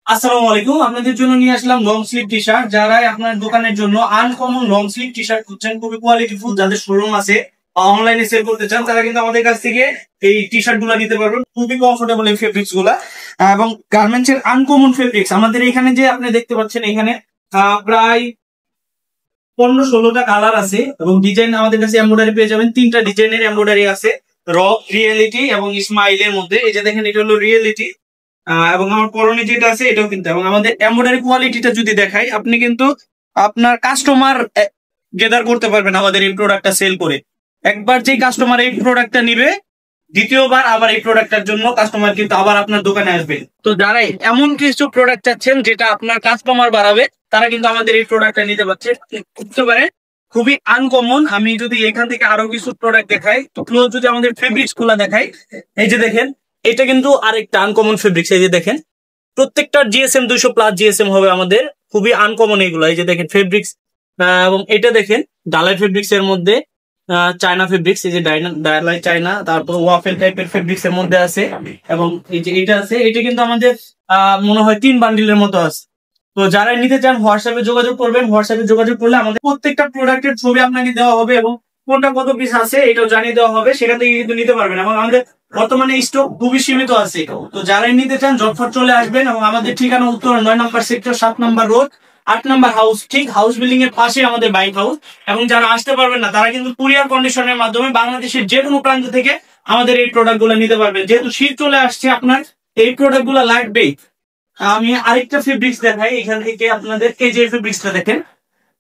আসসালামু আলাইকুম। আপনাদের জন্য নিয়ে আসলাম লং স্লিভ টি শার্ট। যারা আপনার দোকানের জন্য uncommon long sleeve T shirt খুঁজছেন, খুবই কোয়ালিটিফুল, যাদের শোরুম আছে অনলাইনে সেল করতে চান, তারা কিন্তু আমাদের কাছ থেকে এই টি শার্ট গুলা নিতে পারবেন। খুবই কমফোর্টেবল এই ফেব্রিক্স গুলা এবং গার্মেন্টস এর আনকমন ফেব্রিক্স। আমাদের এখানে যে আপনি দেখতে পাচ্ছেন, এখানে প্রায় 15-16টা কালার আছে এবং ডিজাইন আমাদের কাছে এমব্রয়ডারি পেয়ে যাবেন। 3টা ডিজাইনের এমব্রয়ডারি আছে, র, রিয়েলিটি এবং স্মাইলের মধ্যে। এই যে দেখেন, এটা হলো রিয়েলিটি এবং আমার পরনে যেটা আছে এটাও কিন্তু। এবং আমাদের এমব্রয়ডারি কোয়ালিটিটা যদি দেখাই, আপনি কিন্তু আপনার কাস্টমার গেদার করতে পারবেন আমাদের এই প্রোডাক্টটা সেল করে। একবার যে কাস্টমার এই প্রোডাক্টটা নিবে, দ্বিতীয়বার আবার এই প্রোডাক্টটার জন্য কাস্টমার কিন্তু আবার আপনার দোকানে আসবে। তো যারাই এমন কিছু প্রোডাক্ট চাচ্ছেন যেটা আপনার কাস্টমার বাড়াবে, তারা কিন্তু আমাদের এই প্রোডাক্টটা নিতে পারে। খুবই আনকমন। আমি যদি এখান থেকে আরো কিছু প্রোডাক্ট দেখাই, তো ক্লোজ যদি আমাদের ফেব্রিক্স গুলা দেখাই, এই যে দেখেন, এটা কিন্তু আরেকটা আনকমন ফেব্রিক্স। এই যে দেখেন, প্রত্যেকটা জিএসএম 200+ জিএসএম হবে আমাদের। খুবই আনকমন এগুলো। এই যে দেখেন ফেব্রিক্স, এবং এটা দেখেন ডালাই ফেব্রিক্স এর মধ্যে চায়না ফেব্রিক্স। এই যে ডালাই চায়না, তারপর ওয়াফেল টাইপের ফেব্রিক্স এর মধ্যে আছে। এবং এই যে এটা আছে, এটা কিন্তু আমাদের মনে হয় 3 বান্ডিলের মতো আছে। তো যারা নিতে চান হোয়াটসঅ্যাপে যোগাযোগ করবেন। হোয়াটসঅ্যাপে যোগাযোগ করলে আমাদের প্রত্যেকটা প্রোডাক্টের ছবি আপনাকে দেওয়া হবে এবং কোনটা কত পিস আছে এটাও জানিয়ে দেওয়া হবে। সেখান থেকে কিন্তু নিতে পারবেন এবং আমাদের বর্তমানে স্টক খুবই সীমিত আছে। তো যারাই নিতে চান ঝটফট চলে আসবেন। এবং আমাদের ঠিকানা উত্তর 9 নম্বর সেক্টর, 7 নম্বর রোড, 8 নম্বর হাউস, ঠিক হাউস বিল্ডিং এর পাশে আমাদের বাইক হাউস। এবং যারা আসতে পারবেন না, তারা কিন্তু কুরিয়ার কন্ডিশনের মাধ্যমে বাংলাদেশের যে কোনো প্রান্ত থেকে আমাদের এই প্রোডাক্ট গুলো নিতে পারবেন। যেহেতু শীত চলে আসছে, আপনার এই প্রোডাক্ট গুলো লাগবেই। আমি আরেকটা ফেব্রিক্স দেখাই এখান থেকে আপনাদের। এই যে ফেব্রিক্সটা দেখেন,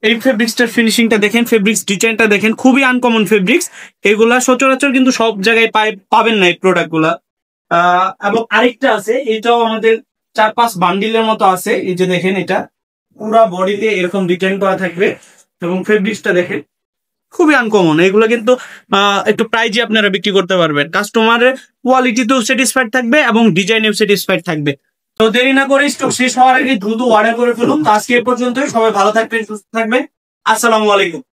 এই ফেব্রিক্সটার ফিনিশিংটা দেখেন, ফেব্রিক্স ডিজাইনটা দেখেন, খুবই আনকমন ফেব্রিক্স। এগুলা সচরাচর কিন্তু সব জায়গায় পাবেন না এই প্রোডাক্ট গুলা। এবং আরেকটা আছে, এটাও আমাদের 4-5 বান্ডিলের মতো আছে। এই যে দেখেন, এটা পুরা বডিতে এরকম ডিজাইন করা থাকবে এবং ফেব্রিক্সটা দেখেন, খুবই আনকমন। এগুলো কিন্তু একটু প্রাইজে আপনারা বিক্রি করতে পারবেন। কাস্টমারের কোয়ালিটিতেও স্যাটিসফাইড থাকবে এবং ডিজাইনেও স্যাটিসফাইড থাকবে। তো দেরি না করে স্টক শেষ হওয়ার আগে দ্রুত অর্ডার করে ফেলুন। তো আজকে এ পর্যন্তই। সবাই ভালো থাকবেন, সুস্থ থাকবেন। আসসালামু আলাইকুম।